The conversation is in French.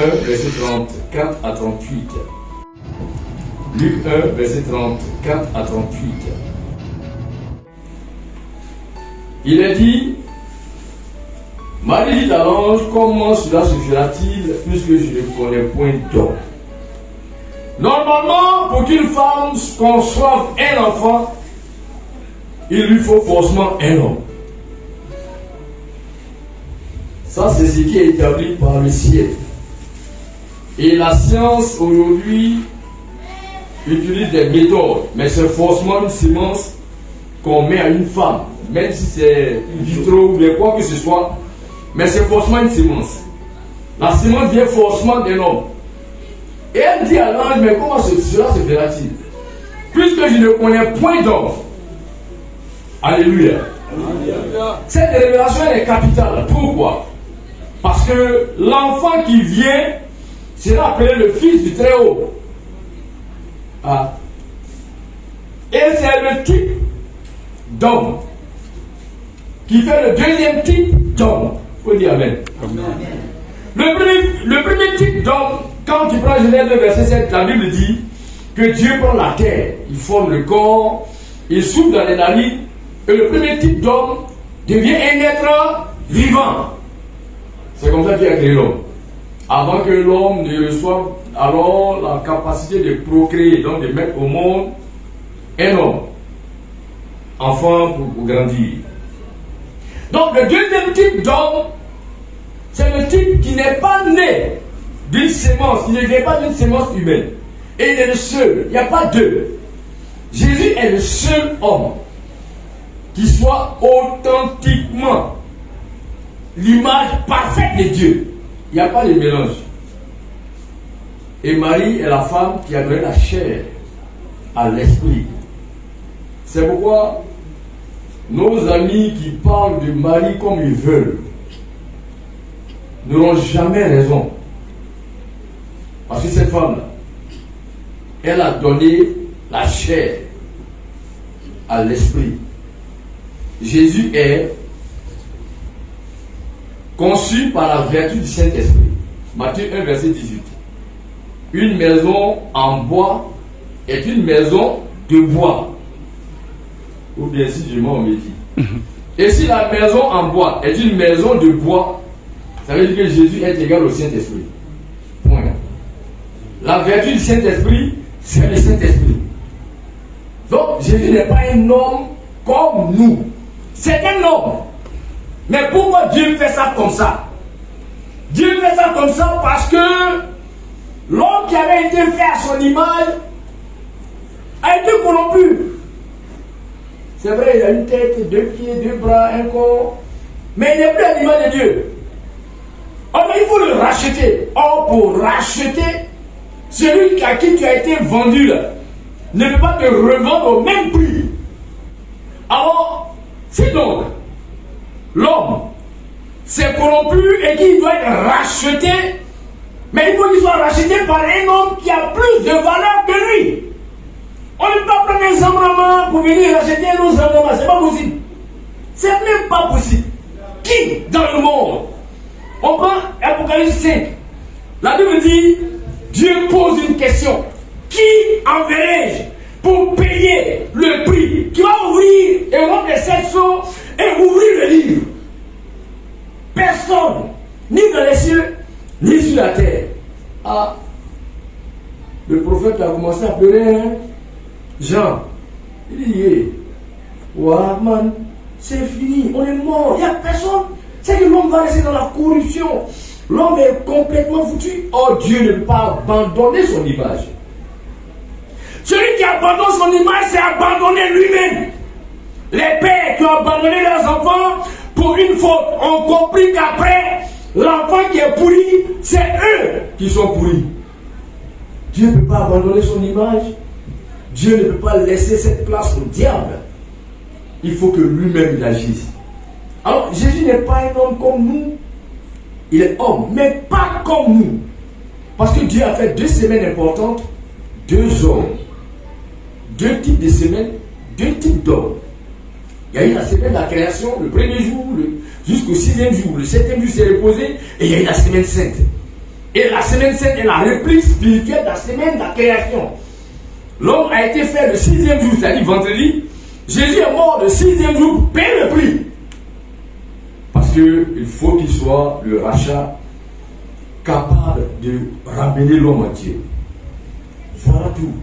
1, verset 34 à 38. Luc 1, verset 34 à 38. Il est dit, Marie dit à l'ange, comment cela se fera-t-il puisque je ne connais point d'homme? Normalement, pour qu'une femme conçoive un enfant, il lui faut forcément un homme. Ça, c'est ce qui est établi par le ciel. Et la science, aujourd'hui, utilise des méthodes, mais c'est forcément une semence qu'on met à une femme, même si c'est une vitro ou bien quoi que ce soit, mais c'est forcément une semence. La semence vient forcément d'un homme. Et elle dit à l'ange, mais comment cela se fera-t-il? Puisque je ne connais point d'homme. Alléluia. Cette révélation est capitale. Pourquoi? Parce que l'enfant qui vient sera appelé le Fils du Très-Haut. Ah. Et c'est le type d'homme qui fait le deuxième type d'homme. Il faut dire Amen. Le premier type d'homme, quand tu prends Genèse 2, verset 7, la Bible dit que Dieu prend la terre, il forme le corps, il souffle dans les narines, et le premier type d'homme devient un être vivant. C'est comme ça qu'il a créé l'homme. Avant que l'homme ne reçoive alors la capacité de procréer, donc de mettre au monde un homme, enfant pour grandir. Donc le deuxième type d'homme, c'est le type qui n'est pas né d'une sémence, qui ne vient pas d'une sémence humaine. Et il est le seul, il n'y a pas deux. Jésus est le seul homme qui soit authentiquement l'image parfaite de Dieu. Il n'y a pas de mélange. Et Marie est la femme qui a donné la chair à l'esprit. C'est pourquoi nos amis qui parlent de Marie comme ils veulent n'auront jamais raison. Parce que cette femme-là, elle a donné la chair à l'esprit. Jésus est conçu par la vertu du Saint-Esprit. Matthieu 1, verset 18. Une maison en bois est une maison de bois. Ou bien si je m'en métis. Et si la maison en bois est une maison de bois, ça veut dire que Jésus est égal au Saint-Esprit. Point. La vertu du Saint-Esprit, c'est le Saint-Esprit. Donc Jésus n'est pas un homme comme nous. C'est un homme. Mais pourquoi Dieu fait ça comme ça? Dieu fait ça comme ça parce que l'homme qui avait été fait à son image a été corrompu. C'est vrai, il a une tête, deux pieds, deux bras, un corps, mais il n'est plus à l'image de Dieu. Or, il faut le racheter. Or, pour racheter, celui à qui tu as été vendu là, ne peut pas te revendre au même prix. Alors, si donc l'homme s'est corrompu et qu'il doit être racheté, mais il faut qu'il soit racheté par un homme qui a plus de valeur que lui. On ne peut pas prendre un Zambrama pour venir racheter un autre Zambrama, c'est pas possible. C'est même pas possible. Qui dans le monde? On prend Apocalypse 5. La Bible dit, Dieu pose une question. Qui enverrai-je pour payer le prix? Qui va ouvrir et rompre les 7 sceaux et ouvrir le livre? Personne, ni dans les cieux, ni sur la terre. Ah, le prophète a commencé à pleurer, hein? Jean, il dit, ouais, man, c'est fini, on est mort, il n'y a personne. C'est que l'homme va rester dans la corruption. L'homme est complètement foutu. Oh, Dieu ne peut pas abandonner son image. Celui qui abandonne son image, c'est abandonner lui-même. Les pères qui ont abandonné leurs enfants pour une faute ont compris qu'après, l'enfant qui est pourri, c'est eux qui sont pourris. Dieu ne peut pas abandonner son image. Dieu ne peut pas laisser cette place au diable. Il faut que lui-même il agisse. Alors, Jésus n'est pas un homme comme nous. Il est homme, mais pas comme nous. Parce que Dieu a fait 2 semaines importantes, 2 hommes. 2 types de semaines, 2 types d'hommes. Il y a eu la semaine de la création, le premier jour, jusqu'au 6e jour. Le 7e jour s'est reposé, et il y a eu la semaine sainte. Et la semaine sainte est la réplique spirituelle de la semaine de la création. L'homme a été fait le 6e jour, c'est-à-dire vendredi. Jésus est mort le 6e jour pour payer le prix. Parce qu'il faut qu'il soit le rachat capable de ramener l'homme à Dieu. Voilà tout.